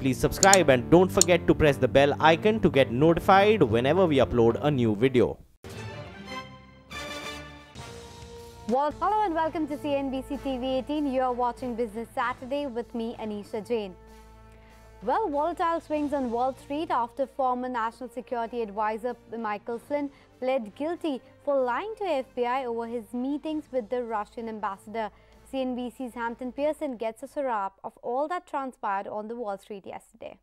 please subscribe and don't forget to press the bell icon to get notified whenever we upload a new video. Well, hello and welcome to CNBC Tv18. You are watching Business Saturday with me, Anisha Jain. Well, volatile swings on Wall Street after former National Security Advisor Michael Flynn pled guilty for lying to FBI over his meetings with the Russian ambassador. CNBC's Hampton Pearson gets us a wrap of all that transpired on the Wall Street yesterday.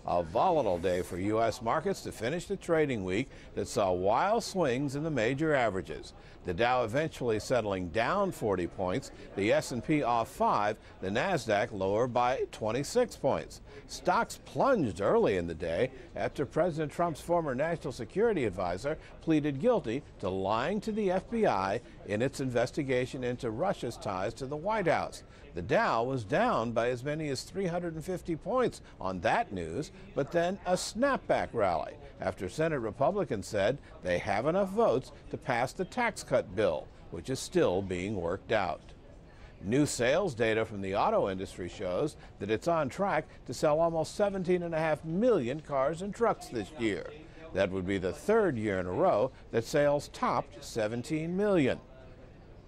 A volatile day for U.S. markets to finish the trading week that saw wild swings in the major averages. The Dow eventually settling down 40 points, the S&P off 5, the Nasdaq lower by 26 points. Stocks plunged early in the day after President Trump's former national security advisor pleaded guilty to lying to the FBI in its investigation into Russia's ties to the White House. The Dow was down by as many as 350 points on that news, but then a snapback rally after Senate Republicans said they have enough votes to pass the tax cut bill, which is still being worked out. New sales data from the auto industry shows that it's on track to sell almost 17.5 million cars and trucks this year. That would be the third year in a row that sales topped 17 million.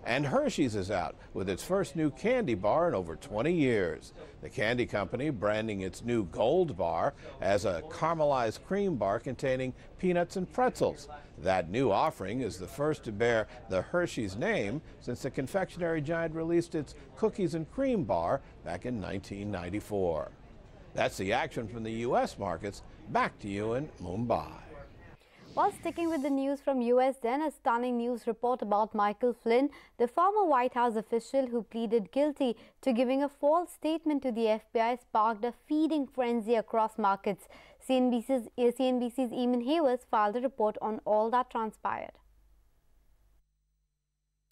And Hersheys is out with its first new candy bar in over 20 years. The candy company branding its new Gold Bar as a caramelized cream bar containing peanuts and pretzels. That new offering is the first to bear the Hersheys name since the confectionery giant released its cookies and cream bar back in 1994. That's the action from the U.S. markets. Back to you in Mumbai. Well, sticking with the news from US, then a stunning news report about Michael Flynn, the former White House official who pleaded guilty to giving a false statement to the FBI, sparked a feeding frenzy across markets. CNBC's Eamon Havers filed a report on all that transpired.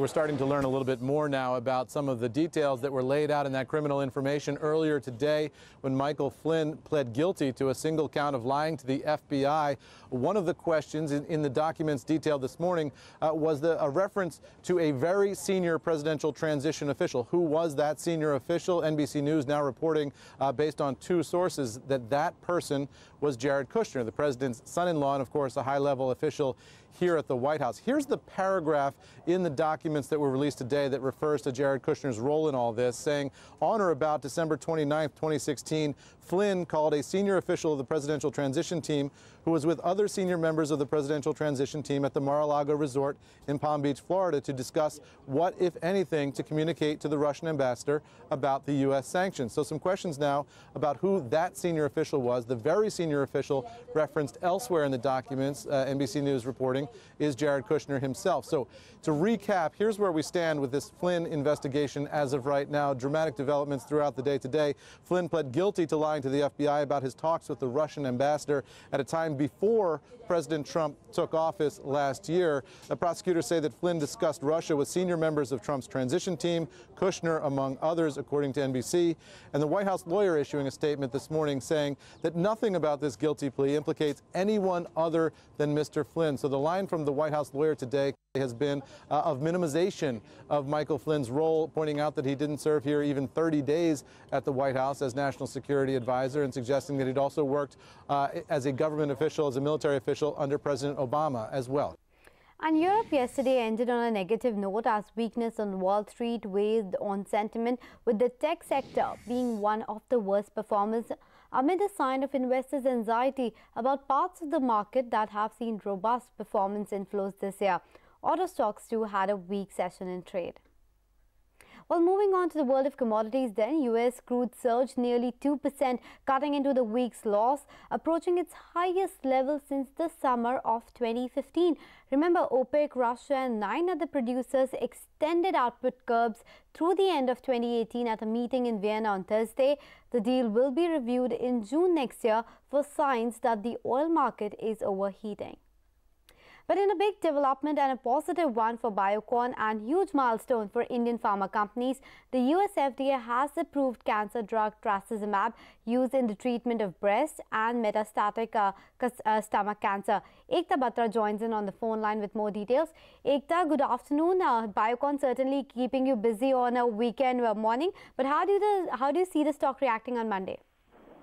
We're starting to learn a little bit more now about some of the details that were laid out in that criminal information earlier today when Michael Flynn pled guilty to a single count of lying to the FBI. One of the questions in the documents detailed this morning was a reference to a very senior presidential transition official. Who was that senior official? NBC News now reporting, based on two sources, that person was Jared Kushner, the president's son-in-law, and of course a high-level official here at the White House. Here's the paragraph in the documents that were released today that refers to Jared Kushner's role in all this, saying, on or about December 29, 2016, Flynn called a senior official of the presidential transition team who was with other senior members of the presidential transition team at the Mar-a-Lago resort in Palm Beach, Florida, to discuss what, if anything, to communicate to the Russian ambassador about the U.S. sanctions. So some questions now about who that senior official was. The very senior official referenced elsewhere in the documents, NBC News reporting, is Jared Kushner himself. So to recap, here's where we stand with this Flynn investigation as of right now. Dramatic developments throughout the day today. Flynn pled guilty to lying to the FBI about his talks with the Russian ambassador at a time before President Trump took office last year. The prosecutors say that Flynn discussed Russia with senior members of Trump's transition team, Kushner among others, according to NBC. And the White House lawyer issuing a statement this morning saying that nothing about this guilty plea implicates anyone other than Mr. Flynn. So the line from the White House lawyer today has been of minimization of Michael Flynn's role, pointing out that he didn't serve here even 30 days at the White House as national security advisor, and suggesting that he'd also worked as a government official, as a military official under President Obama as well. And Europe yesterday ended on a negative note as weakness on Wall Street weighed on sentiment, with the tech sector being one of the worst performers amid a sign of investors' anxiety about parts of the market that have seen robust performance inflows this year. Auto stocks too had a weak session in trade. Well, moving on to the world of commodities then, U.S. crude surged nearly 2%, cutting into the week's loss, approaching its highest level since the summer of 2015. Remember, OPEC, Russia and 9 other producers extended output curbs through the end of 2018 at a meeting in Vienna on Thursday. The deal will be reviewed in June next year for signs that the oil market is overheating. But in a big development and a positive one for Biocon and huge milestone for Indian pharma companies, the US FDA has approved cancer drug trastuzumab used in the treatment of breast and metastatic stomach cancer. Ekta Batra joins in on the phone line with more details. Ekta, good afternoon. Biocon certainly keeping you busy on a weekend morning, but how do you see the stock reacting on Monday?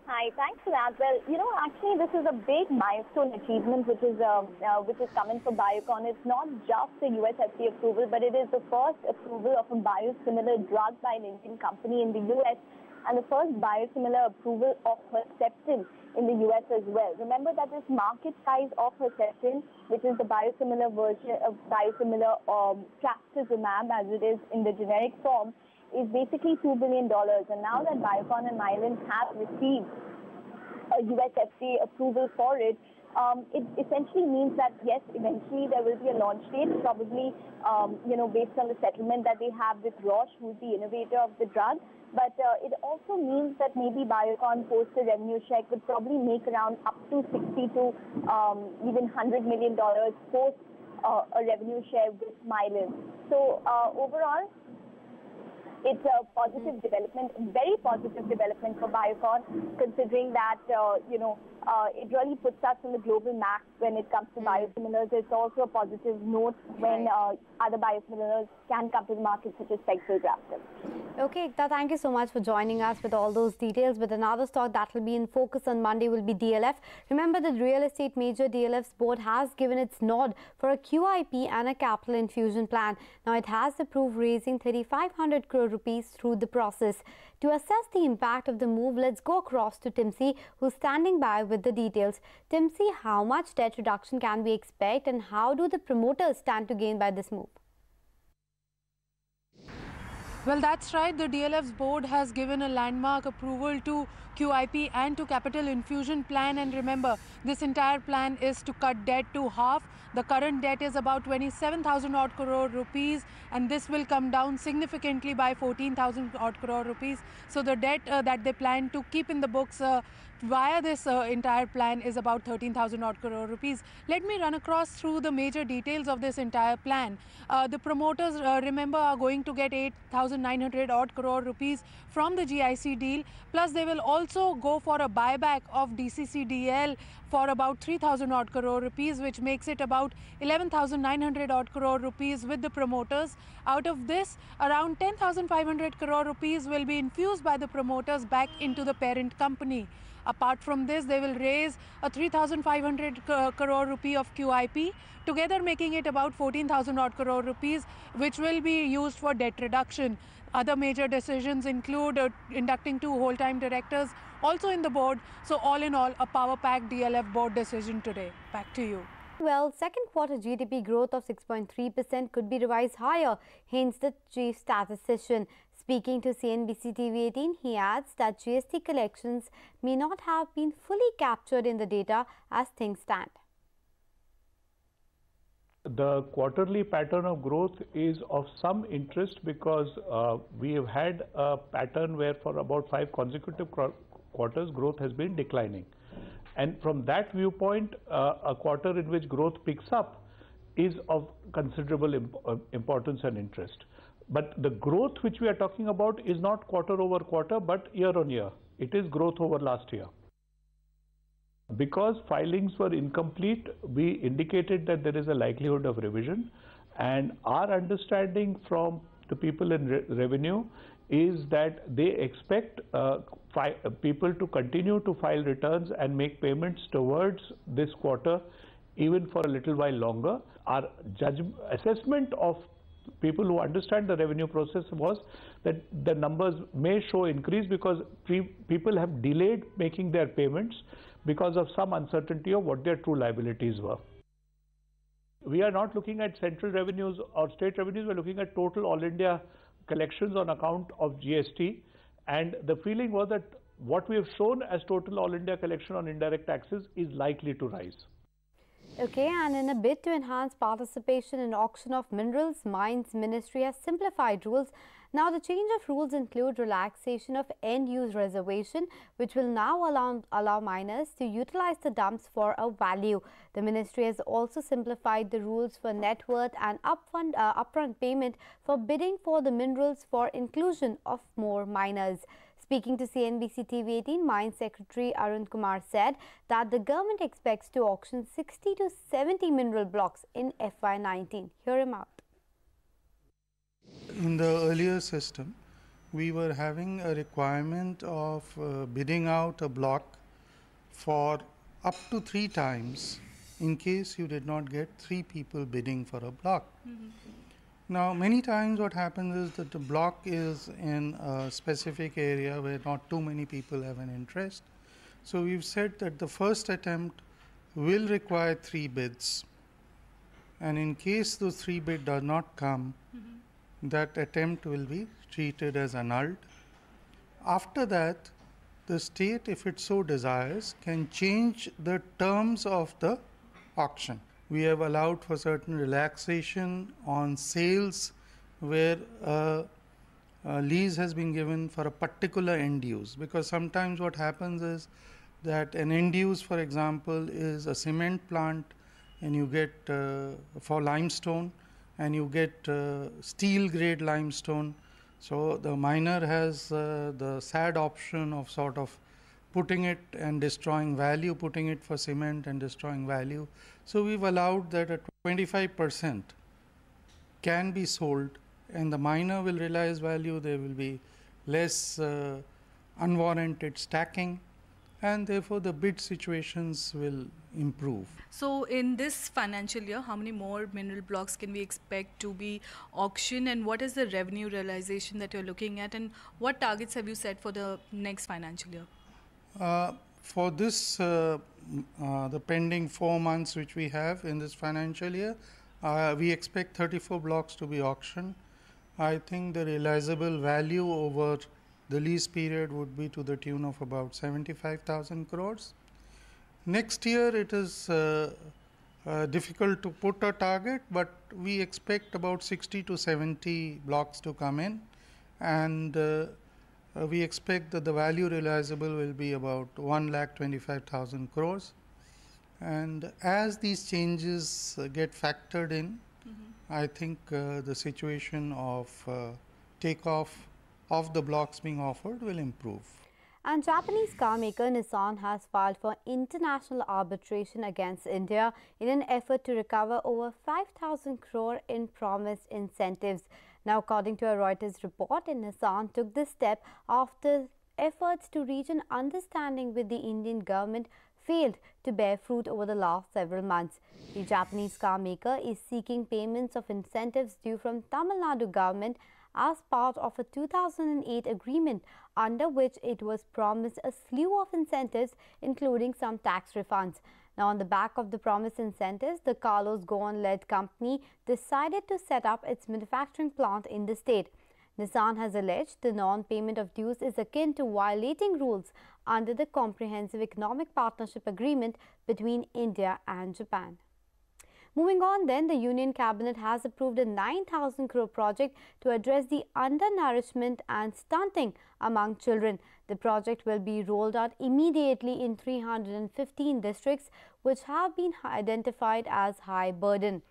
Hi, thanks for that. Well, actually this is a big milestone achievement which is coming for Biocon. It's not just the US FDA approval, but it is the first approval of a biosimilar drug by an Indian company in the US and the first biosimilar approval of Herceptin in the US as well. Remember that this market size of Herceptin, which is the biosimilar version of biosimilar trastuzumab as it is in the generic form, is basically $2 billion. And now that Biocon and Mylan have received a US FDA approval for it, it essentially means that, yes, eventually there will be a launch date, probably, based on the settlement that they have with Roche, who is the innovator of the drug. But it also means that maybe Biocon post a revenue share could probably make around up to $60 to even $100 million post a revenue share with Mylan. So overall, it's a positive development, very positive development for Biocon, considering that, it really puts us in the global map when it comes to biosimilars. It's also a positive note when other biosimilars can come to the market, such as pegfilgrastim. Okay, Ekta, thank you so much for joining us with all those details. But another stock that will be in focus on Monday will be DLF. Remember, the real estate major DLF's board has given its nod for a QIP and a capital infusion plan. Now, it has approved raising 3,500 crore rupees through the process. To assess the impact of the move, let's go across to Timsy, who's standing by with the details. Timsy, how much debt reduction can we expect and how do the promoters stand to gain by this move? Well, that's right. The DLF's board has given a landmark approval to QIP and to capital infusion plan. And remember, this entire plan is to cut debt to half. The current debt is about 27,000 odd crore rupees, and this will come down significantly by 14,000 odd crore rupees. So the debt that they plan to keep in the books via this entire plan is about 13,000 odd crore rupees. Let me run across through the major details of this entire plan. The promoters, remember, are going to get 8,900 odd crore rupees from the GIC deal. Plus, they will also go for a buyback of DCCDL for about 3,000 odd crore rupees, which makes it about 11,900 odd crore rupees with the promoters. Out of this, around 10,500 crore rupees will be infused by the promoters back into the parent company. Apart from this, they will raise a 3,500 crore rupee of QIP, together making it about 14,000 odd crore rupees, which will be used for debt reduction. Other major decisions include inducting 2 whole-time directors also in the board. So all in all, a power-packed DLF board decision today. Back to you. Well, second quarter GDP growth of 6.3% could be revised higher, hence the chief statistician. Speaking to CNBC Tv18, he adds that GST collections may not have been fully captured in the data as things stand. The quarterly pattern of growth is of some interest because we have had a pattern where for about 5 consecutive quarters growth has been declining. And from that viewpoint, a quarter in which growth picks up is of considerable importance and interest. But the growth which we are talking about is not quarter over quarter, but year on year. It is growth over last year. Because filings were incomplete, we indicated that there is a likelihood of revision. And our understanding from the people in revenue is that they expect people to continue to file returns and make payments towards this quarter, even for a little while longer. Our assessment of people who understand the revenue process was that the numbers may show increase because people have delayed making their payments because of some uncertainty of what their true liabilities were. We are not looking at central revenues or state revenues, we are looking at total all India collections on account of GST, and the feeling was that what we have shown as total all India collection on indirect taxes is likely to rise. Okay, and in a bid to enhance participation in auction of minerals, Mines Ministry has simplified rules. Now, the change of rules include relaxation of end-use reservation, which will now allow miners to utilize the dumps for a value. The ministry has also simplified the rules for net worth and upfront payment for bidding for the minerals for inclusion of more miners. Speaking to CNBC Tv18, Mines Secretary Arun Kumar said that the government expects to auction 60 to 70 mineral blocks in FY19. Hear him out. In the earlier system, we were having a requirement of bidding out a block for up to 3 times in case you did not get 3 people bidding for a block. Now, many times what happens is that the block is in a specific area where not too many people have an interest. So we've said that the first attempt will require 3 bids. And in case those 3 bids do not come, that attempt will be treated as annulled. After that, the state, if it so desires, can change the terms of the auction. We have allowed for certain relaxation on sales where a lease has been given for a particular end use, because sometimes what happens is that an end use, for example, is a cement plant, and you get for limestone, and you get steel grade limestone. So the miner has the sad option of sort of putting it and destroying value, putting it for cement and destroying value. So we've allowed that at 25% can be sold, and the miner will realize value. There will be less unwarranted stacking, and therefore the bid situations will improve. So in this financial year, how many more mineral blocks can we expect to be auctioned, and what is the revenue realization that you're looking at, and what targets have you set for the next financial year? For this, the pending 4 months which we have in this financial year, we expect 34 blocks to be auctioned. I think the realizable value over the lease period would be to the tune of about 75,000 crores. Next year, it is difficult to put a target, but we expect about 60 to 70 blocks to come in, and we expect that the value realizable will be about 1,25,000 crores. And as these changes get factored in, I think the situation of takeoff of the blocks being offered will improve. And Japanese car maker Nissan has filed for international arbitration against India in an effort to recover over 5,000 crore in promised incentives. Now, according to a Reuters report, Nissan took this step after efforts to reach an understanding with the Indian government failed to bear fruit over the last several months. The Japanese car maker is seeking payments of incentives due from Tamil Nadu government as part of a 2008 agreement under which it was promised a slew of incentives, including some tax refunds. Now, on the back of the promised incentives, the Carlos Ghosn-led company decided to set up its manufacturing plant in the state. Nissan has alleged the non-payment of dues is akin to violating rules under the Comprehensive Economic Partnership Agreement between India and Japan. Moving on then, the Union Cabinet has approved a 9,000 crore project to address the undernourishment and stunting among children. The project will be rolled out immediately in 315 districts which have been identified as high burden.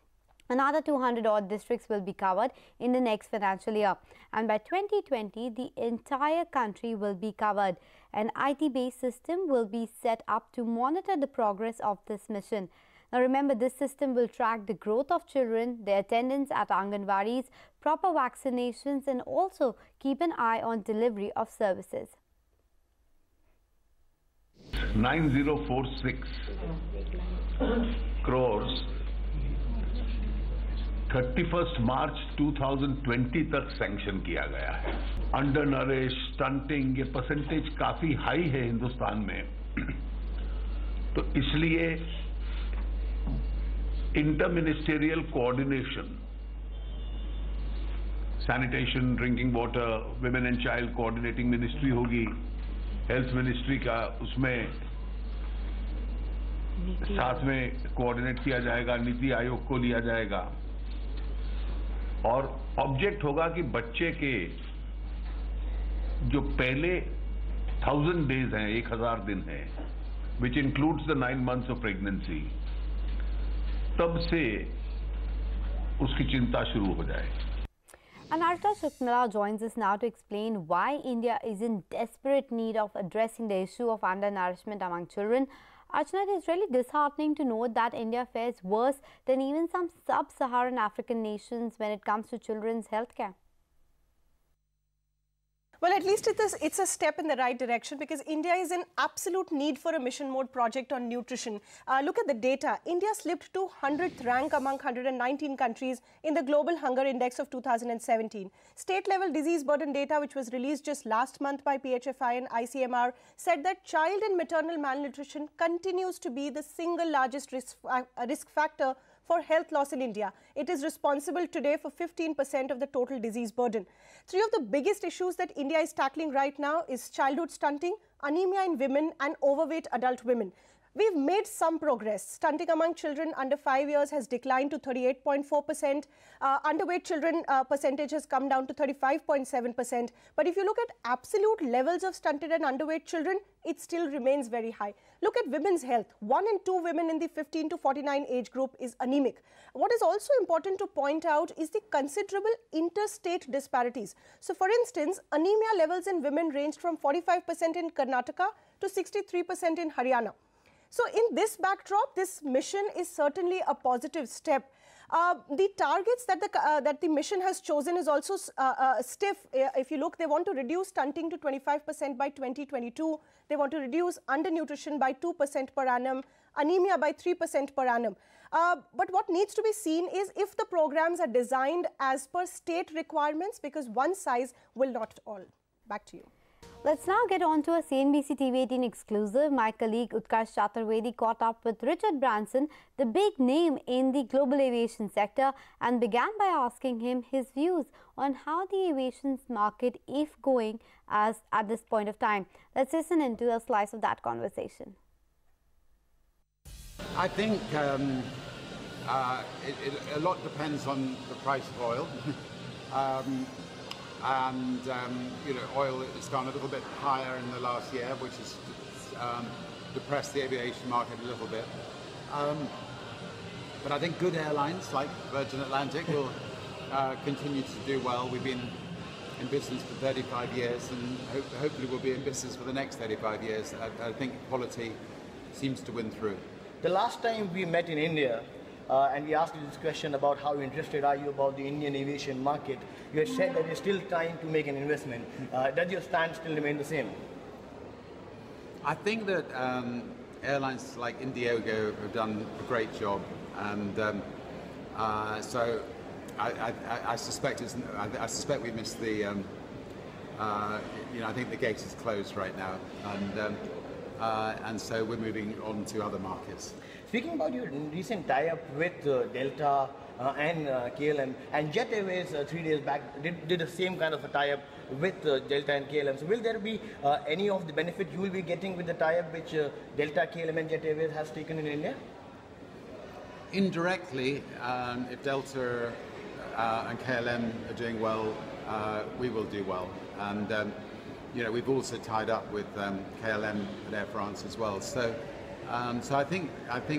Another 200-odd districts will be covered in the next financial year, and by 2020, the entire country will be covered. An IT-based system will be set up to monitor the progress of this mission. Now, remember, this system will track the growth of children, their attendance at Anganwadis, proper vaccinations, and also keep an eye on delivery of services. 9046 crores 31st March 2020 तक sanction किया गया है. Under nourish, stunting, ये percentage काफी high है हिंदुस्तान में. तो इसलिए inter ministerial coordination, sanitation, drinking water, women and child coordinating ministry होगी, हेल्थ मिनिस्ट्री का उसमें साथ में कोऑर्डिनेट किया जाएगा, नीति आयोग को लिया जाएगा और ऑब्जेक्ट होगा कि बच्चे के जो पहले 1000 days हैं, 1000 दिन हैं, which includes the 9 months of pregnancy, तब से उसकी चिंता शुरू हो जाए. And Arta Shukmala joins us now to explain why India is in desperate need of addressing the issue of undernourishment among children. Archana, it is really disheartening to note that India fares worse than even some sub-Saharan African nations when it comes to children's health care. Well, at least it's a step in the right direction, because India is in absolute need for a mission mode project on nutrition. Look at the data. India slipped to 100th rank among 119 countries in the Global Hunger Index of 2017. State-level disease burden data, which was released just last month by PHFI and ICMR, said that child and maternal malnutrition continues to be the single largest risk factor for health loss in India. It is responsible today for 15% of the total disease burden. Three of the biggest issues that India is tackling right now is childhood stunting, anemia in women, and overweight adult women. We've made some progress. Stunting among children under 5 years has declined to 38.4%. Underweight children percentage has come down to 35.7%. But if you look at absolute levels of stunted and underweight children, it still remains very high. Look at women's health. 1 in 2 women in the 15 to 49 age group is anemic. What is also important to point out is the considerable interstate disparities. So, for instance, anemia levels in women ranged from 45% in Karnataka to 63% in Haryana. So, in this backdrop, this mission is certainly a positive step. The targets that the mission has chosen is also stiff. If you look, they want to reduce stunting to 25% by 2022. They want to reduce undernutrition by 2% per annum, anemia by 3% per annum. But what needs to be seen is if the programs are designed as per state requirements, because one size will not all. Back to you. Let's now get on to a CNBC TV18 exclusive. My colleague Utkarsh Chaturvedi caught up with Richard Branson, the big name in the global aviation sector, and began by asking him his views on how the aviation market is going at this point of time. Let's listen into a slice of that conversation. I think a lot depends on the price of oil. You know, oil has gone a little bit higher in the last year, which has depressed the aviation market a little bit. But I think good airlines like Virgin Atlantic will continue to do well. We've been in business for 35 years, and hopefully we'll be in business for the next 35 years. I think quality seems to win through. The last time we met in India, and we asked you this question about how interested are you about the Indian aviation market, you had said that you're still trying to make an investment. Does your stand still remain the same? I think that airlines like Indiegogo have done a great job, and so I suspect we missed the. You know, I think the gate is closed right now, and so we're moving on to other markets. Speaking about your recent tie-up with Delta and KLM, and Jet Airways 3 days back did the same kind of a tie-up with Delta and KLM. So will there be any of the benefit you will be getting with the tie-up which Delta, KLM and Jet Airways has taken in India? Indirectly, if Delta and KLM are doing well, we will do well. And you know, we've also tied up with KLM and Air France as well. So I think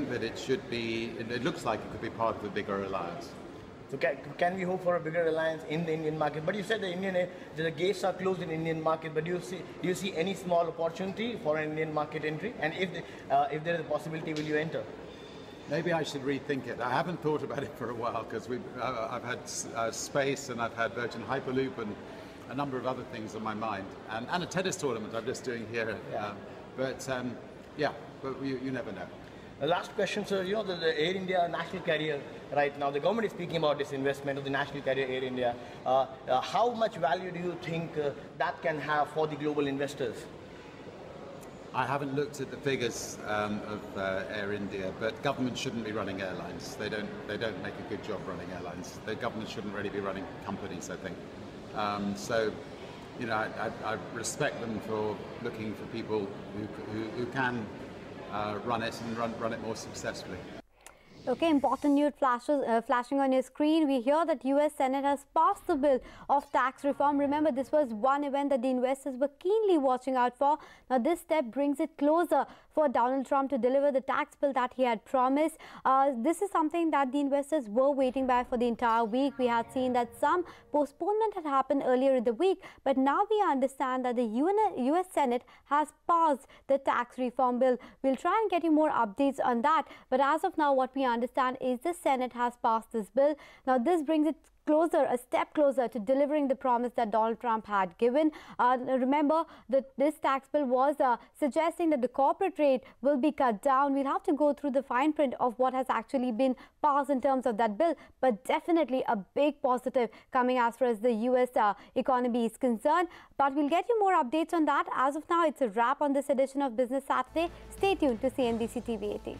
that it should be. It looks like it could be part of a bigger alliance. So can we hope for a bigger alliance in the Indian market? But you said the gates are closed in the Indian market. But do you see any small opportunity for an Indian market entry? And if there is a possibility, will you enter? Maybe I should rethink it. I haven't thought about it for a while, because I've had space, and I've had Virgin Hyperloop and a number of other things on my mind, and a tennis tournament I'm just doing here. Yeah. But you never know. The last question, sir. You know, the Air India national carrier right now, the government is speaking about this investment of the national carrier Air India. How much value do you think that can have for the global investors? I haven't looked at the figures of Air India, but government shouldn't be running airlines. They don't make a good job running airlines. The government shouldn't really be running companies, I think. So, you know, I respect them for looking for people who can run it and run it more successfully. Okay, important news flashing on your screen. We hear that US Senate has passed the bill of tax reform. Remember, this was one event that the investors were keenly watching out for. Now, this step brings it closer for Donald Trump to deliver the tax bill that he had promised. This is something that the investors were waiting by for the entire week. We had seen that some postponement had happened earlier in the week, but now we understand that the US Senate has passed the tax reform bill. We'll try and get you more updates on that, but as of now, what we understand is the Senate has passed this bill. Now, this brings it closer, a step closer to delivering the promise that Donald Trump had given. Remember that this tax bill was suggesting that the corporate rate will be cut down. We'll have to go through the fine print of what has actually been passed in terms of that bill, but definitely a big positive coming as far as the US economy is concerned. But we'll get you more updates on that. As of now, it's a wrap on this edition of Business Saturday. Stay tuned to CNBC TV18.